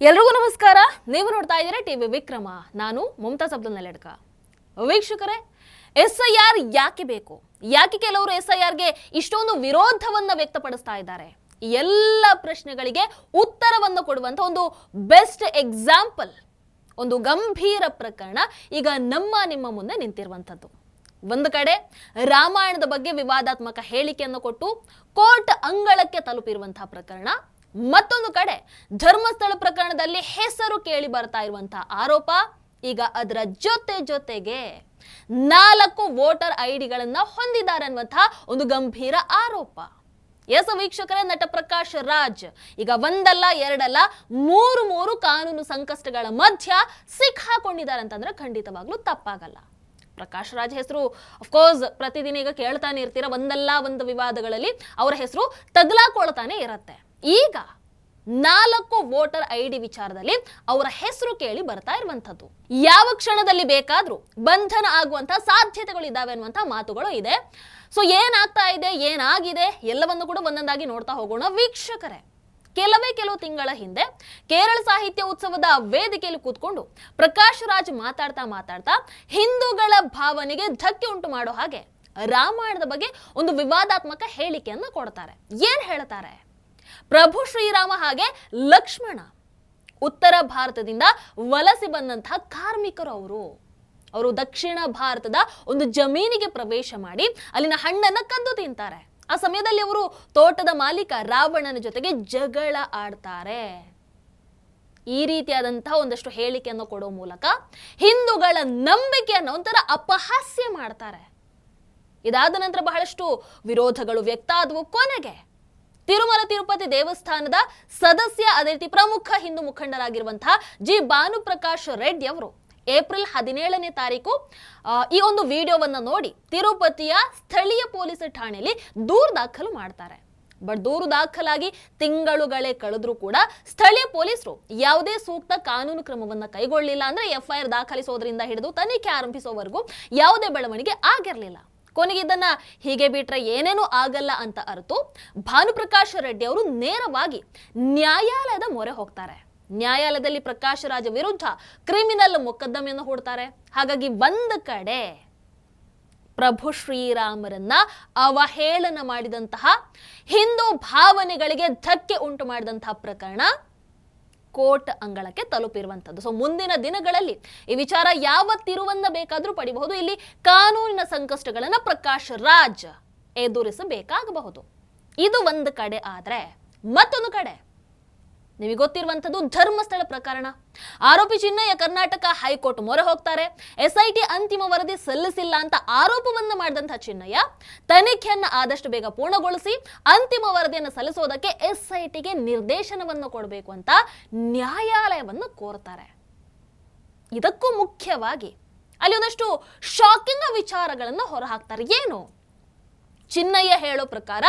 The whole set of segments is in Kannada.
ಎಲ್ರಿಗೂ ನಮಸ್ಕಾರ. ನೀವು ನೋಡ್ತಾ ಇದ್ದೀರಾ ಟಿವಿ ವಿಕ್ರಮ. ನಾನು ಮುಮ್ತಾಜ್ ಅಬ್ದುಲ್ ನಲೆಡ್ಕ. ವೀಕ್ಷಕರೇ, SIR ಯಾಕೆ ಬೇಕು? ಯಾಕೆ ಕೆಲವರು SIRಗೆ ಇಷ್ಟೊಂದು ವಿರೋಧವನ್ನ ವ್ಯಕ್ತಪಡಿಸ್ತಾ ಇದ್ದಾರೆ? ಎಲ್ಲ ಪ್ರಶ್ನೆಗಳಿಗೆ ಉತ್ತರವನ್ನು ಕೊಡುವಂತ ಒಂದು ಬೆಸ್ಟ್ ಎಕ್ಸಾಂಪಲ್, ಒಂದು ಗಂಭೀರ ಪ್ರಕರಣ ಈಗ ನಿಮ್ಮ ಮುಂದೆ ನಿಂತಿರುವಂಥದ್ದು. ಒಂದು ಕಡೆ ರಾಮಾಯಣದ ಬಗ್ಗೆ ವಿವಾದಾತ್ಮಕ ಹೇಳಿಕೆಯನ್ನು ಕೊಟ್ಟು ಕೋರ್ಟ್ ಅಂಗಳಕ್ಕೆ ತಲುಪಿರುವಂತಹ ಪ್ರಕರಣ, ಮತ್ತೊಂದು ಕಡೆ ಧರ್ಮಸ್ಥಳ ಪ್ರಕರಣದಲ್ಲಿ ಹೆಸರು ಕೇಳಿ ಬರ್ತಾ ಇರುವಂತಹ ಆರೋಪ, ಈಗ ಅದರ ಜೊತೆಗೆ 4 ವೋಟರ್ ಐಡಿಗಳನ್ನ ಹೊಂದಿದ್ದಾರೆ ಅನ್ನುವಂತಹ ಒಂದು ಗಂಭೀರ ಆರೋಪ. ಎಸ್ ವೀಕ್ಷಕರೇ, ನಟ ಪ್ರಕಾಶ್ ರಾಜ್ ಈಗ ಒಂದಲ್ಲ ಎರಡಲ್ಲ ಮೂರು ಕಾನೂನು ಸಂಕಷ್ಟಗಳ ಮಧ್ಯ ಸಿಕ್ಕಾಕೊಂಡಿದ್ದಾರೆ ಅಂತಂದ್ರೆ ಖಂಡಿತವಾಗ್ಲೂ ತಪ್ಪಾಗಲ್ಲ. ಪ್ರಕಾಶ್ ರಾಜ್ ಹೆಸರು ಅಫ್ಕೋರ್ಸ್ ಪ್ರತಿದಿನ ಈಗ ಕೇಳ್ತಾನೆ ಇರ್ತೀರ, ಒಂದಲ್ಲ ಒಂದು ವಿವಾದಗಳಲ್ಲಿ ಅವರ ಹೆಸರು ತಗಲಾಕೊಳ್ತಾನೆ ಇರತ್ತೆ. ಈಗ 4 ವೋಟರ್ ಐಡಿ ವಿಚಾರದಲ್ಲಿ ಅವರ ಹೆಸರು ಕೇಳಿ ಬರ್ತಾ ಇರುವಂತದ್ದು. ಯಾವ ಕ್ಷಣದಲ್ಲಿ ಬೇಕಾದ್ರೂ ಬಂಧನ ಆಗುವಂತಹ ಸಾಧ್ಯತೆಗಳು ಇದಾವೆ ಅನ್ನುವಂತಹ ಮಾತುಗಳು ಇದೆ. ಸೊ ಏನಾಗ್ತಾ ಇದೆ, ಏನಾಗಿದೆ ಎಲ್ಲವನ್ನು ಕೂಡ ಒಂದೊಂದಾಗಿ ನೋಡ್ತಾ ಹೋಗೋಣ ವೀಕ್ಷಕರೇ. ಕೆಲವು ತಿಂಗಳ ಹಿಂದೆ ಕೇರಳ ಸಾಹಿತ್ಯ ಉತ್ಸವದ ವೇದಿಕೆಯಲ್ಲಿ ಕೂತ್ಕೊಂಡು ಪ್ರಕಾಶ್ ರಾಜ್ ಮಾತಾಡ್ತಾ ಹಿಂದೂಗಳ ಭಾವನೆಗೆ ಧಕ್ಕೆ ಉಂಟು ಮಾಡೋ ಹಾಗೆ ರಾಮಾಯಣದ ಬಗ್ಗೆ ಒಂದು ವಿವಾದಾತ್ಮಕ ಹೇಳಿಕೆಯನ್ನು ಕೊಡ್ತಾರೆ. ಏನ್ ಹೇಳ್ತಾರೆ? ಪ್ರಭು ಶ್ರೀರಾಮ ಹಾಗೆ ಲಕ್ಷ್ಮಣ ಉತ್ತರ ಭಾರತದಿಂದ ವಲಸೆ ಬಂದಂತಹ ಕಾರ್ಮಿಕರು. ಅವರು ದಕ್ಷಿಣ ಭಾರತದ ಒಂದು ಜಮೀನಿಗೆ ಪ್ರವೇಶ ಮಾಡಿ ಅಲ್ಲಿನ ಹಣ್ಣನ್ನ ಕದ್ದು ತಿಂತಾರೆ. ಆ ಸಮಯದಲ್ಲಿ ಅವರು ತೋಟದ ಮಾಲೀಕ ರಾವಣನ ಜೊತೆಗೆ ಜಗಳ ಆಡ್ತಾರೆ. ಈ ರೀತಿಯಾದಂತಹ ಒಂದಷ್ಟು ಹೇಳಿಕೆಯನ್ನು ಕೊಡೋ ಮೂಲಕ ಹಿಂದೂಗಳ ನಂಬಿಕೆಯನ್ನು ಒಂಥರ ಅಪಹಾಸ್ಯ ಮಾಡ್ತಾರೆ. ಇದಾದ ನಂತರ ಬಹಳಷ್ಟು ವಿರೋಧಗಳು ವ್ಯಕ್ತ ಆದವು. ಕೊನೆಗೆ ತಿರುಮಲ ತಿರುಪತಿ ದೇವಸ್ಥಾನದ ಸದಸ್ಯ, ಅದೇ ರೀತಿ ಪ್ರಮುಖ ಹಿಂದೂ ಮುಖಂಡರಾಗಿರುವಂತಹ ಜಿ ಭಾನುಪ್ರಕಾಶ್ ರೆಡ್ಡಿ ಅವರು ಏಪ್ರಿಲ್ 17ನೇ ತಾರೀಕು ಈ ಒಂದು ವಿಡಿಯೋವನ್ನ ನೋಡಿ ತಿರುಪತಿಯ ಸ್ಥಳೀಯ ಪೊಲೀಸ್ ಠಾಣೆಯಲ್ಲಿ ದೂರು ದಾಖಲು ಮಾಡ್ತಾರೆ. ಬಟ್ ದೂರು ದಾಖಲಾಗಿ ತಿಂಗಳುಗಳೇ ಕಳೆದ್ರೂ ಕೂಡ ಸ್ಥಳೀಯ ಪೊಲೀಸರು ಯಾವುದೇ ಸೂಕ್ತ ಕಾನೂನು ಕ್ರಮವನ್ನ ಕೈಗೊಳ್ಳಿಲ್ಲ. ಅಂದ್ರೆ FIR ದಾಖಲಿಸೋದ್ರಿಂದ ಹಿಡಿದು ತನಿಖೆ ಆರಂಭಿಸೋವರೆಗೂ ಯಾವುದೇ ಬೆಳವಣಿಗೆ ಆಗಿರಲಿಲ್ಲ. ಕೊನೆಗೆ ಇದನ್ನ ಹೀಗೆ ಬಿಟ್ರೆ ಏನೇನೂ ಆಗಲ್ಲ ಅಂತ ಅರಿತು ಭಾನುಪ್ರಕಾಶ್ ರೆಡ್ಡಿ ಅವರು ನೇರವಾಗಿ ನ್ಯಾಯಾಲಯದ ಮೊರೆ ಹೋಗ್ತಾರೆ. ನ್ಯಾಯಾಲಯದಲ್ಲಿ ಪ್ರಕಾಶ್ ರಾಜ್ ವಿರುದ್ಧ ಕ್ರಿಮಿನಲ್ ಮೊಕದ್ದಮೆಯನ್ನು ಹೂಡ್ತಾರೆ. ಹಾಗಾಗಿ ಒಂದು ಕಡೆ ಪ್ರಭು ಶ್ರೀರಾಮರನ್ನ ಅವಹೇಳನ ಮಾಡಿದಂತಹ, ಹಿಂದೂ ಭಾವನೆಗಳಿಗೆ ಧಕ್ಕೆ ಉಂಟು ಮಾಡಿದಂತಹ ಪ್ರಕರಣ ಕೋರ್ಟ್ ಅಂಗಳಕ್ಕೆ ತಲುಪಿರುವಂಥದ್ದು. ಸೊ ಮುಂದಿನ ದಿನಗಳಲ್ಲಿ ಈ ವಿಚಾರ ಯಾವ ತಿರುವನ್ನ ಬೇಕಾದ್ರೂ ಪಡಿಬಹುದು. ಇಲ್ಲಿ ಕಾನೂನಿನ ಸಂಕಷ್ಟಗಳನ್ನ ಪ್ರಕಾಶ್ ರಾಜ್ ಎದುರಿಸಬೇಕಾಗಬಹುದು. ಇದು ಒಂದು ಕಡೆ ಆದ್ರೆ, ಮತ್ತೊಂದು ಕಡೆ ನಿಮಗೆ ಗೊತ್ತಿರುವಂಥದ್ದು ಧರ್ಮಸ್ಥಳ ಪ್ರಕರಣ. ಆರೋಪಿ ಚಿನ್ನಯ್ಯ ಕರ್ನಾಟಕ ಹೈಕೋರ್ಟ್ ಮೊರೆ ಹೋಗ್ತಾರೆ. SIT ಅಂತಿಮ ವರದಿ ಸಲ್ಲಿಸಿಲ್ಲ ಅಂತ ಆರೋಪವನ್ನ ಮಾಡಿದಂತಹ ಚಿನ್ನಯ್ಯ ತನಿಖೆಯನ್ನ ಆದಷ್ಟು ಬೇಗ ಪೂರ್ಣಗೊಳಿಸಿ ಅಂತಿಮ ವರದಿಯನ್ನು ಸಲ್ಲಿಸೋದಕ್ಕೆ SITಗೆ ನಿರ್ದೇಶನವನ್ನು ಕೊಡಬೇಕು ಅಂತ ನ್ಯಾಯಾಲಯವನ್ನು ಕೋರ್ತಾರೆ. ಇದಕ್ಕೂ ಮುಖ್ಯವಾಗಿ ಅಲ್ಲಿ ಒಂದಷ್ಟು ಶಾಕಿಂಗ್ ವಿಚಾರಗಳನ್ನು ಹೊರಹಾಕ್ತಾರೆ. ಏನು? ಚಿನ್ನಯ್ಯ ಹೇಳೋ ಪ್ರಕಾರ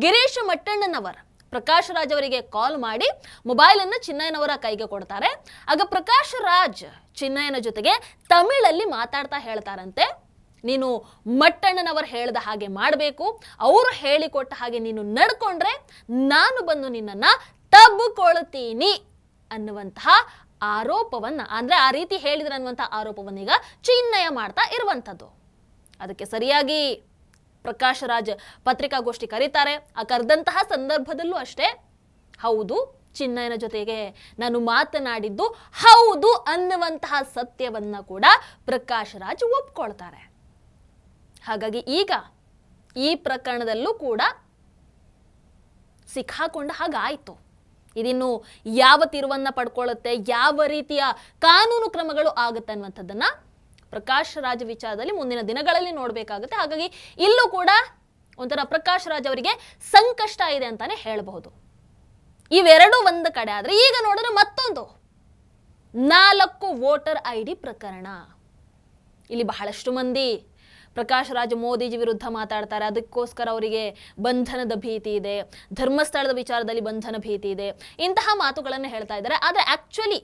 ಗಿರೀಶ್ ಮಟ್ಟಣ್ಣನವರ್ ಪ್ರಕಾಶ್ ರಾಜ್ ಅವರಿಗೆ ಕಾಲ್ ಮಾಡಿ ಮೊಬೈಲ್ ಅನ್ನು ಚಿನ್ನಯ್ಯನವರ ಕೈಗೆ ಕೊಡ್ತಾರೆ. ಆಗ ಪ್ರಕಾಶ್ ರಾಜ್ ಚಿನ್ನಯ್ಯನ ಜೊತೆಗೆ ತಮಿಳಲ್ಲಿ ಮಾತಾಡ್ತಾ ಹೇಳ್ತಾರಂತೆ, ನೀನು ಮಟ್ಟಣ್ಣನವರು ಹೇಳ್ದ ಹಾಗೆ ಮಾಡಬೇಕು, ಅವರು ಹೇಳಿಕೊಟ್ಟ ಹಾಗೆ ನೀನು ನಡ್ಕೊಂಡ್ರೆ ನಾನು ಬಂದು ನಿನ್ನನ್ನ ತಬ್ಬಿಕೊಳ್ತೀನಿ ಅನ್ನುವಂತಹ ಆರೋಪವನ್ನ, ಅಂದ್ರೆ ಆ ರೀತಿ ಹೇಳಿದ್ರೆ ಅನ್ನುವಂತಹ ಆರೋಪವನ್ನ ಈಗ ಚಿನ್ನಯ್ಯ ಮಾಡ್ತಾ ಇರುವಂಥದ್ದು. ಅದಕ್ಕೆ ಸರಿಯಾಗಿ ಪ್ರಕಾಶ್ ರಾಜ್ ಪತ್ರಿಕಾಗೋಷ್ಠಿ ಕರೀತಾರೆ. ಆ ಕರೆದಂತಹ ಸಂದರ್ಭದಲ್ಲೂ ಅಷ್ಟೇ, ಹೌದು ಚಿನ್ನಯ್ಯನ ಜೊತೆಗೆ ನಾನು ಮಾತನಾಡಿದ್ದು ಹೌದು ಅನ್ನುವಂತಹ ಸತ್ಯವನ್ನ ಕೂಡ ಪ್ರಕಾಶ್ ರಾಜ್ ಒಪ್ಕೊಳ್ತಾರೆ. ಹಾಗಾಗಿ ಈಗ ಈ ಪ್ರಕರಣದಲ್ಲೂ ಕೂಡ ಸಿಕ್ಕಾಕೊಂಡ ಹಾಗಾಯ್ತು. ಇದಿನ್ನು ಯಾವ ತಿರುವನ್ನ ಪಡ್ಕೊಳ್ಳುತ್ತೆ, ಯಾವ ರೀತಿಯ ಕಾನೂನು ಕ್ರಮಗಳು ಆಗುತ್ತೆ ಅನ್ನುವಂಥದ್ದನ್ನ ಪ್ರಕಾಶ್ ರಾಜ್ ವಿಚಾರದಲ್ಲಿ ಮುಂದಿನ ದಿನಗಳಲ್ಲಿ ನೋಡಬೇಕಾಗುತ್ತೆ. ಹಾಗಾಗಿ ಇಲ್ಲೂ ಕೂಡ ಒಂಥರ ಪ್ರಕಾಶ್ ರಾಜ್ ಅವರಿಗೆ ಸಂಕಷ್ಟ ಇದೆ ಅಂತಾನೆ ಹೇಳಬಹುದು. ಇವೆರಡೂ ಒಂದು ಕಡೆ ಆದ್ರೆ, ಈಗ ನೋಡಿದ್ರೆ ಮತ್ತೊಂದು 4 ವೋಟರ್ ID ಪ್ರಕರಣ. ಇಲ್ಲಿ ಬಹಳಷ್ಟು ಮಂದಿ ಪ್ರಕಾಶ್ ರಾಜ್ ಮೋದಿಜಿ ವಿರುದ್ಧ ಮಾತಾಡ್ತಾರೆ, ಅದಕ್ಕೋಸ್ಕರ ಅವರಿಗೆ ಬಂಧನದ ಭೀತಿ ಇದೆ, ಧರ್ಮಸ್ಥಳದ ವಿಚಾರದಲ್ಲಿ ಬಂಧನ ಭೀತಿ ಇದೆ, ಇಂತಹ ಮಾತುಗಳನ್ನು ಹೇಳ್ತಾ ಇದ್ದಾರೆ. ಆದ್ರೆ ಆಕ್ಚುಲಿ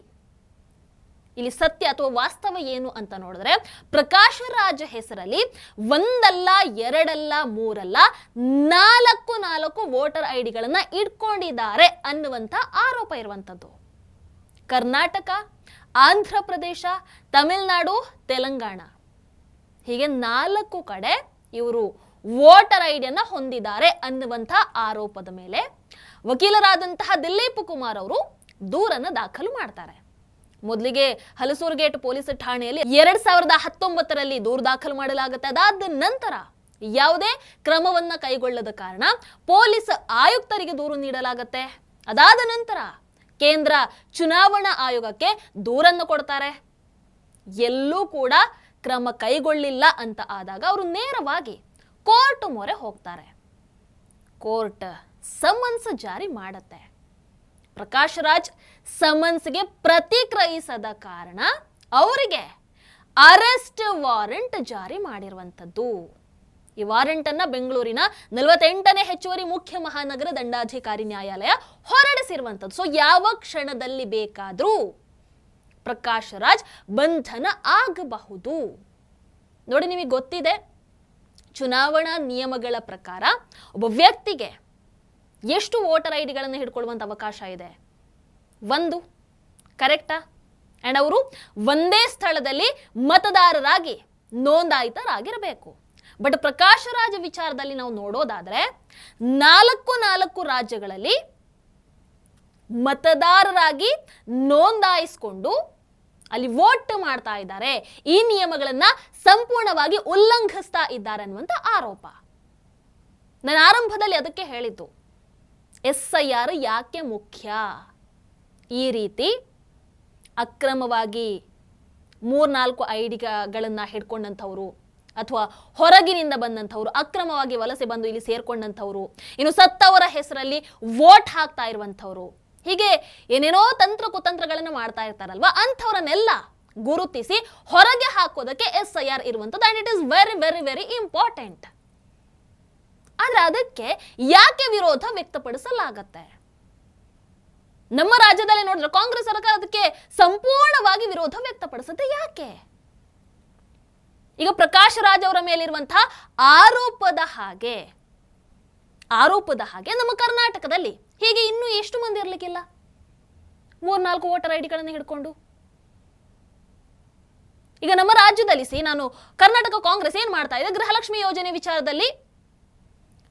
ಇಲ್ಲಿ ಸತ್ಯ ಅಥವಾ ವಾಸ್ತವ ಏನು ಅಂತ ನೋಡಿದ್ರೆ, ಪ್ರಕಾಶ್ ರಾಜ್ ಹೆಸರಲ್ಲಿ ಒಂದಲ್ಲ ಎರಡಲ್ಲ ಮೂರಲ್ಲ 4 ವೋಟರ್ ಐಡಿಗಳನ್ನ ಇಟ್ಕೊಂಡಿದ್ದಾರೆ ಅನ್ನುವಂತ ಆರೋಪ ಇರುವಂತದ್ದು. ಕರ್ನಾಟಕ, ಆಂಧ್ರ ಪ್ರದೇಶ, ತಮಿಳುನಾಡು, ತೆಲಂಗಾಣ ಹೀಗೆ 4 ಕಡೆ ಇವರು ವೋಟರ್ ಐಡಿಯನ್ನ ಹೊಂದಿದ್ದಾರೆ ಅನ್ನುವಂಥ ಆರೋಪದ ಮೇಲೆ ವಕೀಲರಾದಂತಹ ದಿಲೀಪ್ ಕುಮಾರ್ ಅವರು ದೂರನ್ನು ದಾಖಲು ಮಾಡ್ತಾರೆ. ಮೊದಲಿಗೆ ಹಲಸೂರುಗೇಟ್ ಪೊಲೀಸ್ ಠಾಣೆಯಲ್ಲಿ 2019ರಲ್ಲಿ ದೂರು ದಾಖಲು ಮಾಡಲಾಗುತ್ತೆ. ಅದಾದ ನಂತರ ಯಾವುದೇ ಕ್ರಮವನ್ನ ಕೈಗೊಳ್ಳದ ಕಾರಣ ಪೊಲೀಸ್ ಆಯುಕ್ತರಿಗೆ ದೂರು ನೀಡಲಾಗುತ್ತೆ. ಅದಾದ ನಂತರ ಕೇಂದ್ರ ಚುನಾವಣಾ ಆಯೋಗಕ್ಕೆ ದೂರನ್ನು ಕೊಡ್ತಾರೆ. ಎಲ್ಲೂ ಕೂಡ ಕ್ರಮ ಕೈಗೊಳ್ಳಿಲ್ಲ ಅಂತ ಆದಾಗ ಅವರು ನೇರವಾಗಿ ಕೋರ್ಟ್ ಮೊರೆ ಹೋಗ್ತಾರೆ. ಕೋರ್ಟ್ ಸಮನ್ಸ್ ಜಾರಿ ಮಾಡುತ್ತೆ. ಪ್ರಕಾಶ್ ರಾಜ್ ಸಮನ್ಸ್ಗೆ ಪ್ರತಿಕ್ರಿಯಿಸದ ಕಾರಣ ಅವರಿಗೆ ಅರೆಸ್ಟ್ ವಾರೆಂಟ್ ಜಾರಿ ಮಾಡಿರುವಂಥದ್ದು. ಈ ವಾರೆಂಟ್ ಅನ್ನ ಬೆಂಗಳೂರಿನ 48ನೇ ಹೆಚ್ಚುವರಿ ಮುಖ್ಯ ಮಹಾನಗರ ದಂಡಾಧಿಕಾರಿ ನ್ಯಾಯಾಲಯ ಹೊರಡಿಸಿರುವಂಥದ್ದು. ಸೊ ಯಾವ ಕ್ಷಣದಲ್ಲಿ ಬೇಕಾದರೂ ಪ್ರಕಾಶ್ ರಾಜ್ ಬಂಧನ ಆಗಬಹುದು. ನೋಡಿ, ನಿಮಗೆ ಗೊತ್ತಿದೆ, ಚುನಾವಣಾ ನಿಯಮಗಳ ಪ್ರಕಾರ ಒಬ್ಬ ವ್ಯಕ್ತಿಗೆ ಎಷ್ಟು ವೋಟರ್ ಐಡಿಗಳನ್ನು ಹಿಡ್ಕೊಳ್ಳುವಂಥ ಅವಕಾಶ ಇದೆ? 1, ಕರೆಕ್ಟಾ? ಅಂಡ್ ಅವರು ಒಂದೇ ಸ್ಥಳದಲ್ಲಿ ಮತದಾರರಾಗಿ ನೋಂದಾಯಿತರಾಗಿರಬೇಕು. ಬಟ್ ಪ್ರಕಾಶ್ ರಾಜ್ ವಿಚಾರದಲ್ಲಿ ನಾವು ನೋಡೋದಾದ್ರೆ 4 ರಾಜ್ಯಗಳಲ್ಲಿ ಮತದಾರರಾಗಿ ನೋಂದಾಯಿಸಿಕೊಂಡು ಅಲ್ಲಿ ವೋಟ್ ಮಾಡ್ತಾ ಇದ್ದಾರೆ. ಈ ನಿಯಮಗಳನ್ನ ಸಂಪೂರ್ಣವಾಗಿ ಉಲ್ಲಂಘಿಸ್ತಾ ಇದ್ದಾರೆ ಅನ್ನುವಂಥ ಆರೋಪ. ನಾನು ಆರಂಭದಲ್ಲಿ ಅದಕ್ಕೆ ಹೇಳಿದ್ದು, SIR ಯಾಕೆ ಮುಖ್ಯ? ಈ ರೀತಿ ಅಕ್ರಮವಾಗಿ 3-4 ಐಡಿಗಳನ್ನು ಹಿಡ್ಕೊಂಡಂಥವ್ರು ಅಥವಾ ಹೊರಗಿನಿಂದ ಬಂದಂಥವ್ರು, ಅಕ್ರಮವಾಗಿ ವಲಸೆ ಬಂದು ಇಲ್ಲಿ ಸೇರ್ಕೊಂಡಂಥವ್ರು, ಇನ್ನು ಸತ್ತವರ ಹೆಸರಲ್ಲಿ ವೋಟ್ ಹಾಕ್ತಾ ಇರುವಂಥವ್ರು, ಹೀಗೆ ಏನೇನೋ ತಂತ್ರ ಕುತಂತ್ರಗಳನ್ನು ಮಾಡ್ತಾ ಇರ್ತಾರಲ್ವಾ, ಅಂಥವ್ರನ್ನೆಲ್ಲ ಗುರುತಿಸಿ ಹೊರಗೆ ಹಾಕೋದಕ್ಕೆ SIR ಇರುವಂಥದ್ದು. And it is very very very important. ಆದ್ರೆ ಅದಕ್ಕೆ ಯಾಕೆ ವಿರೋಧ ವ್ಯಕ್ತಪಡಿಸಲಾಗತ್ತೆ? ನಮ್ಮ ರಾಜ್ಯದಲ್ಲಿ ನೋಡಿದ್ರೆ ಕಾಂಗ್ರೆಸ್ ಸರ್ಕಾರ ಅದಕ್ಕೆ ಸಂಪೂರ್ಣವಾಗಿ ವಿರೋಧ ವ್ಯಕ್ತಪಡಿಸುತ್ತೆ. ಯಾಕೆ? ಈಗ ಪ್ರಕಾಶ್ ರಾಜ್ ಅವರ ಮೇಲಿರುವಂತಹ ಆರೋಪದ ಹಾಗೆ ನಮ್ಮ ಕರ್ನಾಟಕದಲ್ಲಿ ಹೀಗೆ ಇನ್ನೂ ಎಷ್ಟು ಮಂದಿ ಇರ್ಲಿಕ್ಕಿಲ್ಲ 3-4 ವೋಟರ್ ಐಡಿಗಳನ್ನು ಹಿಡ್ಕೊಂಡು? ಈಗ ನಮ್ಮ ರಾಜ್ಯದಲ್ಲಿ ನಾನು ಕರ್ನಾಟಕ ಕಾಂಗ್ರೆಸ್ ಏನ್ ಮಾಡ್ತಾ ಇದೆ, ಗೃಹಲಕ್ಷ್ಮಿ ಯೋಜನೆ ವಿಚಾರದಲ್ಲಿ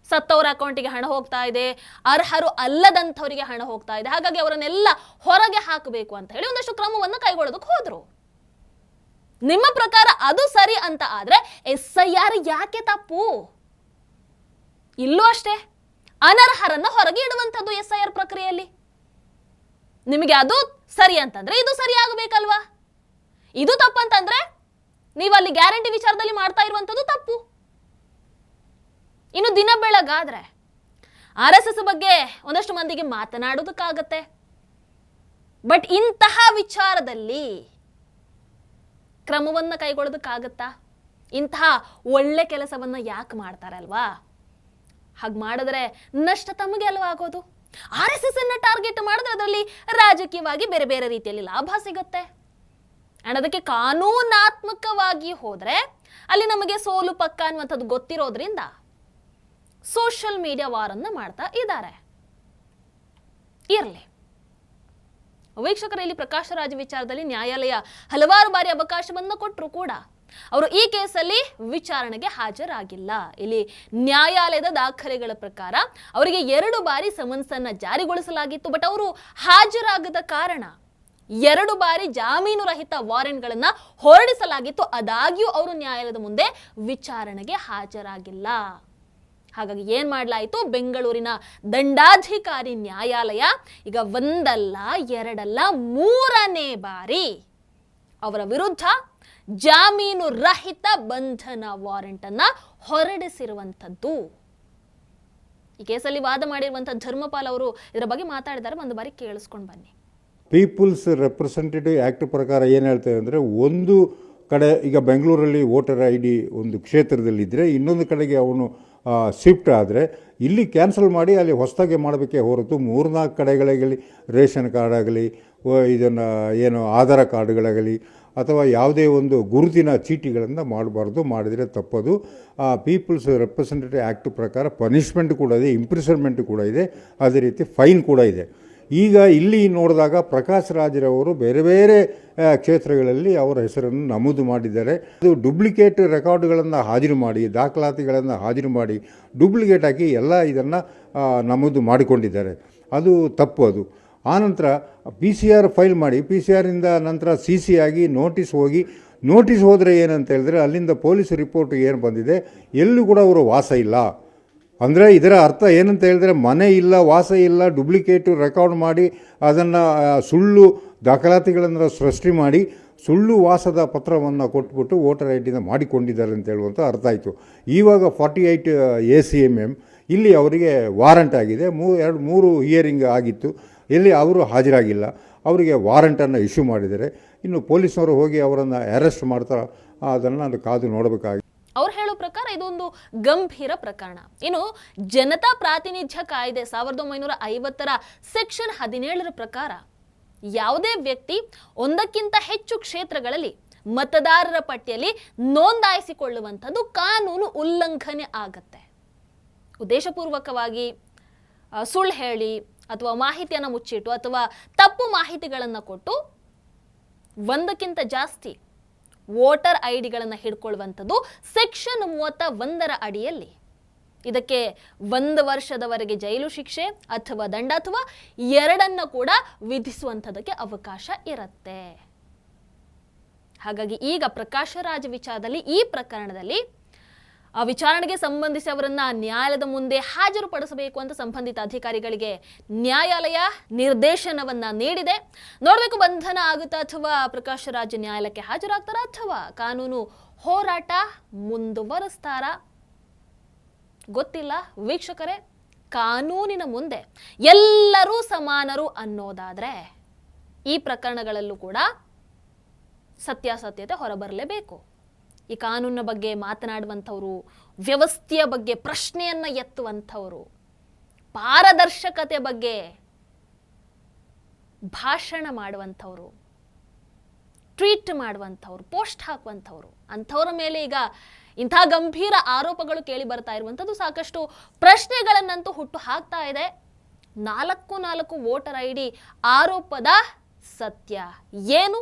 ಸತ್ತವರ ಅಕೌಂಟಿಗೆ ಹಣ ಹೋಗ್ತಾ ಇದೆ, ಅರ್ಹರು ಅಲ್ಲದಂಥವರಿಗೆ ಹಣ ಹೋಗ್ತಾ ಇದೆ, ಹಾಗಾಗಿ ಅವರನ್ನೆಲ್ಲ ಹೊರಗೆ ಹಾಕಬೇಕು ಅಂತ ಹೇಳಿ ಒಂದಷ್ಟು ಕ್ರಮವನ್ನು ಕೈಗೊಳ್ಳೋದಕ್ಕೆ ಹೋದ್ರು. ನಿಮ್ಮ ಪ್ರಕಾರ ಅದು ಸರಿ ಅಂತ ಆದ್ರೆ SIR ಯಾಕೆ ತಪ್ಪು? ಇಲ್ಲೂ ಅಷ್ಟೇ, ಅನರ್ಹರನ್ನ ಹೊರಗೆ ಇಡುವಂಥದ್ದು SIR ಪ್ರಕ್ರಿಯೆಯಲ್ಲಿ. ನಿಮಗೆ ಅದು ಸರಿ ಅಂತಂದ್ರೆ ಇದು ಸರಿ ಆಗಬೇಕಲ್ವಾ? ಇದು ತಪ್ಪಂತಂದ್ರೆ ನೀವು ಅಲ್ಲಿ ಗ್ಯಾರಂಟಿ ವಿಚಾರದಲ್ಲಿ ಮಾಡ್ತಾ ಇರುವಂಥದ್ದು ತಪ್ಪು. ಇನ್ನು ದಿನ ಬೆಳಗಾದ್ರೆ RSS ಬಗ್ಗೆ ಒಂದಷ್ಟು ಮಂದಿಗೆ ಮಾತನಾಡೋದಕ್ಕಾಗತ್ತೆ. ಬಟ್ ಇಂತಹ ವಿಚಾರದಲ್ಲಿ ಕ್ರಮವನ್ನ ಕೈಗೊಳ್ಳೋದಕ್ಕಾಗತ್ತಾ? ಇಂತಹ ಒಳ್ಳೆ ಕೆಲಸವನ್ನ ಯಾಕೆ ಮಾಡ್ತಾರಲ್ವಾ? ಹಾಗೆ ಮಾಡಿದ್ರೆ ನಷ್ಟ ತಮಗೆ ಅಲ್ವಾ ಆಗೋದು? RSS ಅನ್ನ ಟಾರ್ಗೆಟ್ ಮಾಡಿದ್ರೆ ಅದರಲ್ಲಿ ರಾಜಕೀಯವಾಗಿ ಬೇರೆ ಬೇರೆ ರೀತಿಯಲ್ಲಿ ಲಾಭ ಸಿಗುತ್ತೆ. ಅಂಡ್ ಅದಕ್ಕೆ ಕಾನೂನಾತ್ಮಕವಾಗಿ ಹೋದ್ರೆ ಅಲ್ಲಿ ನಮಗೆ ಸೋಲು ಪಕ್ಕ ಅನ್ನುವಂಥದ್ದು ಗೊತ್ತಿರೋದ್ರಿಂದ ಸೋಷಿಯಲ್ ಮೀಡಿಯಾ ವಾರನ್ನ ಮಾಡ್ತಾ ಇದ್ದಾರೆ. ಇರಲಿ ವೀಕ್ಷಕರ, ಇಲ್ಲಿ ಪ್ರಕಾಶ್ ರಾಜ್ ವಿಚಾರದಲ್ಲಿ ನ್ಯಾಯಾಲಯ ಹಲವಾರು ಬಾರಿ ಅವಕಾಶವನ್ನು ಕೊಟ್ಟರು ಕೂಡ ಅವರು ಈ ಕೇಸಲ್ಲಿ ವಿಚಾರಣೆಗೆ ಹಾಜರಾಗಿಲ್ಲ. ಇಲ್ಲಿ ನ್ಯಾಯಾಲಯದ ದಾಖಲೆಗಳ ಪ್ರಕಾರ ಅವರಿಗೆ 2 ಬಾರಿ ಸಮನ್ಸ್ ಅನ್ನ ಜಾರಿಗೊಳಿಸಲಾಗಿತ್ತು. ಬಟ್ ಅವರು ಹಾಜರಾಗದ ಕಾರಣ 2 ಬಾರಿ ಜಾಮೀನು ರಹಿತ ವಾರೆಂಟ್ಗಳನ್ನ ಹೊರಡಿಸಲಾಗಿತ್ತು. ಆದಾಗ್ಯೂ ಅವರು ನ್ಯಾಯಾಲಯದ ಮುಂದೆ ವಿಚಾರಣೆಗೆ ಹಾಜರಾಗಿಲ್ಲ. ಹಾಗಾಗಿ ಏನ್ ಮಾಡಲಾಯಿತು, ಬೆಂಗಳೂರಿನ ದಂಡಾಧಿಕಾರಿ ನ್ಯಾಯಾಲಯ ಈಗ 1 ಅಲ್ಲ 2 ಅಲ್ಲ 3ನೇ ಬಾರಿ ಅವರ ವಿರುದ್ಧ ಜಾಮೀನು ರಹಿತ ಬಂಧನ ವಾರೆಂಟ್ ಅನ್ನ ಹೊರಡಿಸಿರುವಂಥದ್ದು. ಈ ಕೇಸಲ್ಲಿ ವಾದ ಮಾಡಿರುವಂತಹ ಧರ್ಮಪಾಲ್ ಅವರು ಇದರ ಬಗ್ಗೆ ಮಾತಾಡಿದ್ದಾರೆ. ಒಂದು ಬಾರಿ ಕೇಳಿಸ್ಕೊಂಡು ಬನ್ನಿ. ಪೀಪಲ್ಸ್ ರೆಪ್ರೆಸೆಂಟೇಟಿವ್ ಆ್ಯಕ್ಟ್ ಪ್ರಕಾರ ಏನು ಹೇಳ್ತೇವೆ ಅಂದರೆ, ಒಂದು ಕಡೆ ಈಗ ಬೆಂಗಳೂರಲ್ಲಿ ವೋಟರ್ ID ಒಂದು ಕ್ಷೇತ್ರದಲ್ಲಿದ್ದರೆ ಇನ್ನೊಂದು ಕಡೆಗೆ ಅವನು ಶಿಫ್ಟ್ ಆದರೆ ಇಲ್ಲಿ ಕ್ಯಾನ್ಸಲ್ ಮಾಡಿ ಅಲ್ಲಿ ಹೊಸದಾಗಿ ಮಾಡಬೇಕೇ ಹೊರತು 3-4 ಕಡೆಗಳಲ್ಲಿ ರೇಷನ್ ಕಾರ್ಡ್ ಆಗಲಿ, ಇದನ್ನು ಏನು ಆಧಾರ್ ಕಾರ್ಡ್ಗಳಾಗಲಿ ಅಥವಾ ಯಾವುದೇ ಒಂದು ಗುರುತಿನ ಚೀಟಿಗಳನ್ನು ಮಾಡಬಾರ್ದು. ಮಾಡಿದರೆ ತಪ್ಪದು. ಪೀಪಲ್ಸ್ ರೆಪ್ರೆಸೆಂಟೇಟಿವ್ ಆ್ಯಕ್ಟ್ ಪ್ರಕಾರ ಪನಿಷ್ಮೆಂಟ್ ಕೂಡ ಇದೆ, ಇಂಪ್ರಿಸನ್ಮೆಂಟ್ ಕೂಡ ಇದೆ, ಅದೇ ರೀತಿ ಫೈನ್ ಕೂಡ ಇದೆ. ಈಗ ಇಲ್ಲಿ ನೋಡಿದಾಗ ಪ್ರಕಾಶ್ ರಾಜ್ರವರು ಬೇರೆ ಬೇರೆ ಕ್ಷೇತ್ರಗಳಲ್ಲಿ ಅವರ ಹೆಸರನ್ನು ನಮೂದು ಮಾಡಿದ್ದಾರೆ. ಅದು ಡುಪ್ಲಿಕೇಟ್ ರೆಕಾರ್ಡ್ಗಳನ್ನು ಹಾಜರು ಮಾಡಿ, ದಾಖಲಾತಿಗಳನ್ನು ಹಾಜರು ಮಾಡಿ, ಡುಪ್ಲಿಕೇಟ್ ಹಾಕಿ ಎಲ್ಲ ಇದನ್ನು ನಮೂದು ಮಾಡಿಕೊಂಡಿದ್ದಾರೆ. ಅದು ತಪ್ಪು. ಅದು ಆನಂತರ PCR ಫೈಲ್ ಮಾಡಿ, PCR ನಂತರ CC ಆಗಿ ನೋಟಿಸ್ ಹೋದರೆ ಏನಂತ ಹೇಳಿದ್ರೆ ಅಲ್ಲಿಂದ ಪೊಲೀಸ್ ರಿಪೋರ್ಟ್ ಏನು ಬಂದಿದೆ, ಎಲ್ಲೂ ಕೂಡ ಅವರು ವಾಸ ಇಲ್ಲ. ಅಂದರೆ ಇದರ ಅರ್ಥ ಏನಂತ ಹೇಳಿದ್ರೆ ಮನೆ ಇಲ್ಲ, ವಾಸ ಇಲ್ಲ, ಡುಪ್ಲಿಕೇಟು ರೆಕಾರ್ಡ್ ಮಾಡಿ ಅದನ್ನು ಸುಳ್ಳು ದಾಖಲಾತಿಗಳನ್ನು ಸೃಷ್ಟಿ ಮಾಡಿ ಸುಳ್ಳು ವಾಸದ ಪತ್ರವನ್ನು ಕೊಟ್ಬಿಟ್ಟು ವೋಟರ್ ID ಮಾಡಿಕೊಂಡಿದ್ದಾರೆ ಅಂತ ಹೇಳುವಂಥ ಅರ್ಥ ಆಯಿತು. ಇವಾಗ 48 ACMM ಇಲ್ಲಿ ಅವರಿಗೆ ವಾರಂಟ್ ಆಗಿದೆ. 3 ಹಿಯರಿಂಗ್ ಆಗಿತ್ತು, ಇಲ್ಲಿ ಅವರು ಹಾಜರಾಗಿಲ್ಲ. ಅವರಿಗೆ ವಾರಂಟನ್ನು ಇಶ್ಯೂ ಮಾಡಿದ್ದಾರೆ. ಇನ್ನು ಪೊಲೀಸ್ನವರು ಹೋಗಿ ಅವರನ್ನು ಅರೆಸ್ಟ್ ಮಾಡ್ತಾರೆ, ಅದನ್ನು ಕಾದು ನೋಡಬೇಕಾಗಿದೆ. ಅವ್ರು ಹೇಳೋ ಪ್ರಕಾರ ಇದೊಂದು ಗಂಭೀರ ಪ್ರಕರಣ. ಇನ್ನು ಜನತಾ ಪ್ರಾತಿನಿಧ್ಯ ಕಾಯ್ದೆ 1950ರ ಸೆಕ್ಷನ್ 17ರ ಪ್ರಕಾರ ಯಾವುದೇ ವ್ಯಕ್ತಿ ಒಂದಕ್ಕಿಂತ ಹೆಚ್ಚು ಕ್ಷೇತ್ರಗಳಲ್ಲಿ ಮತದಾರರ ಪಟ್ಟಿಯಲ್ಲಿ ನೋಂದಾಯಿಸಿಕೊಳ್ಳುವಂಥದ್ದು ಕಾನೂನು ಉಲ್ಲಂಘನೆ ಆಗತ್ತೆ. ಉದ್ದೇಶಪೂರ್ವಕವಾಗಿ ಸುಳ್ಳು ಹೇಳಿ ಅಥವಾ ಮಾಹಿತಿಯನ್ನು ಮುಚ್ಚಿಟ್ಟು ಅಥವಾ ತಪ್ಪು ಮಾಹಿತಿಗಳನ್ನು ಕೊಟ್ಟು ಒಂದಕ್ಕಿಂತ ಜಾಸ್ತಿ ವೋಟರ್ ID ಹಿಡ್ಕೊಳ್ಳುವಂಥದ್ದು ಸೆಕ್ಷನ್ 31ರ ಅಡಿಯಲ್ಲಿ. ಇದಕ್ಕೆ 1 ವರ್ಷದವರೆಗೆ ಜೈಲು ಶಿಕ್ಷೆ ಅಥವಾ ದಂಡ ಅಥವಾ ಎರಡನ್ನ ಕೂಡ ವಿಧಿಸುವಂಥದ್ದಕ್ಕೆ ಅವಕಾಶ ಇರುತ್ತೆ. ಹಾಗಾಗಿ ಈಗ ಪ್ರಕಾಶ್ ರಾಜ್ ವಿಚಾರದಲ್ಲಿ ಈ ಪ್ರಕರಣದಲ್ಲಿ ವಿಚಾರಣೆಗೆ ಸಂಬಂಧಿಸಿ ಅವರನ್ನ ನ್ಯಾಯಾಲಯದ ಮುಂದೆ ಹಾಜರುಪಡಿಸಬೇಕು ಅಂತ ಸಂಬಂಧಿತ ಅಧಿಕಾರಿಗಳಿಗೆ ನ್ಯಾಯಾಲಯ ನಿರ್ದೇಶನವನ್ನ ನೀಡಿದೆ. ನೋಡಬೇಕು ಬಂಧನ ಆಗುತ್ತಾ ಅಥವಾ ಪ್ರಕಾಶ್ ರಾಜ್ ನ್ಯಾಯಾಲಯಕ್ಕೆ ಹಾಜರಾಗ್ತಾರ ಅಥವಾ ಕಾನೂನು ಹೋರಾಟ ಮುಂದುವರಿಸ್ತಾರ ಗೊತ್ತಿಲ್ಲ. ವೀಕ್ಷಕರೇ, ಕಾನೂನಿನ ಮುಂದೆ ಎಲ್ಲರೂ ಸಮಾನರು ಅನ್ನೋದಾದ್ರೆ ಈ ಪ್ರಕರಣಗಳಲ್ಲೂ ಕೂಡ ಸತ್ಯಾಸತ್ಯತೆ ಹೊರಬರಲೇಬೇಕು. ಈ ಕಾನೂನಿನ ಬಗ್ಗೆ ಮಾತನಾಡುವಂಥವ್ರು, ವ್ಯವಸ್ಥೆಯ ಬಗ್ಗೆ ಪ್ರಶ್ನೆಯನ್ನು ಎತ್ತುವಂಥವ್ರು, ಪಾರದರ್ಶಕತೆ ಬಗ್ಗೆ ಭಾಷಣ ಮಾಡುವಂಥವ್ರು, ಟ್ವೀಟ್ ಮಾಡುವಂಥವ್ರು, ಪೋಸ್ಟ್ ಹಾಕುವಂಥವ್ರು, ಅಂಥವ್ರ ಮೇಲೆ ಈಗ ಇಂಥ ಗಂಭೀರ ಆರೋಪಗಳು ಕೇಳಿ ಬರ್ತಾ ಇರುವಂಥದ್ದು ಸಾಕಷ್ಟು ಪ್ರಶ್ನೆಗಳನ್ನಂತೂ ಹುಟ್ಟು ಹಾಕ್ತಾ ಇದೆ. 4 ವೋಟರ್ ID ಆರೋಪದ ಸತ್ಯ ಏನು?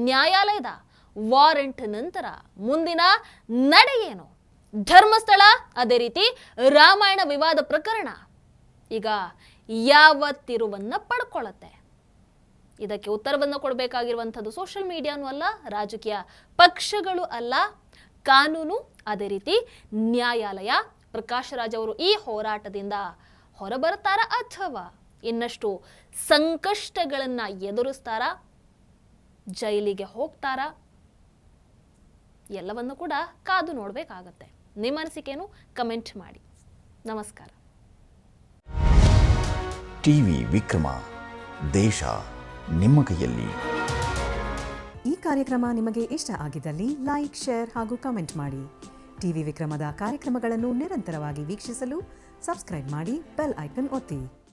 ನ್ಯಾಯಾಲಯದ ವಾರೆಂಟ್ ನಂತರ ಮುಂದಿನ ನಡೆ ಏನು? ಧರ್ಮಸ್ಥಳ, ಅದೇ ರೀತಿ ರಾಮಾಯಣ ವಿವಾದ ಪ್ರಕರಣ ಈಗ ಯಾವ ತಿರುವನ್ನ ಪಡ್ಕೊಳ್ಳುತ್ತೆ? ಇದಕ್ಕೆ ಉತ್ತರವನ್ನು ಕೊಡಬೇಕಾಗಿರುವಂಥದ್ದು ಸೋಷಿಯಲ್ ಮೀಡಿಯಾನೂ ಅಲ್ಲ, ರಾಜಕೀಯ ಪಕ್ಷಗಳು ಅಲ್ಲ, ಕಾನೂನು, ಅದೇ ರೀತಿ ನ್ಯಾಯಾಲಯ. ಪ್ರಕಾಶ್ ರಾಜ್ ಅವರು ಈ ಹೋರಾಟದಿಂದ ಹೊರಬರ್ತಾರ ಅಥವಾ ಇನ್ನಷ್ಟು ಸಂಕಷ್ಟಗಳನ್ನ ಎದುರಿಸ್ತಾರ, ಜೈಲಿಗೆ ಹೋಗ್ತಾರಾ? ಎಲ್ಲವನ್ನು ಕೂಡ ಕಾದು ನೋಡಬೇಕಾಗತ್ತೆ. ನಿಮ್ಮ ಅನಿಸಿಕೆಯನ್ನು ಕಮೆಂಟ್ ಮಾಡಿ. ನಮಸ್ಕಾರ. ಟಿವಿ ವಿಕ್ರಮ, ದೇಶ ನಿಮ್ಮ ಕೈಯಲ್ಲಿ. ಈ ಕಾರ್ಯಕ್ರಮ ನಿಮಗೆ ಇಷ್ಟ ಆಗಿದ್ದಲ್ಲಿ ಲೈಕ್, ಶೇರ್ ಹಾಗೂ ಕಮೆಂಟ್ ಮಾಡಿ. ಟಿವಿ ವಿಕ್ರಮದ ಕಾರ್ಯಕ್ರಮಗಳನ್ನು ನಿರಂತರವಾಗಿ ವೀಕ್ಷಿಸಲು ಸಬ್ಸ್ಕ್ರೈಬ್ ಮಾಡಿ, ಬೆಲ್ ಐಕನ್ ಒತ್ತಿ.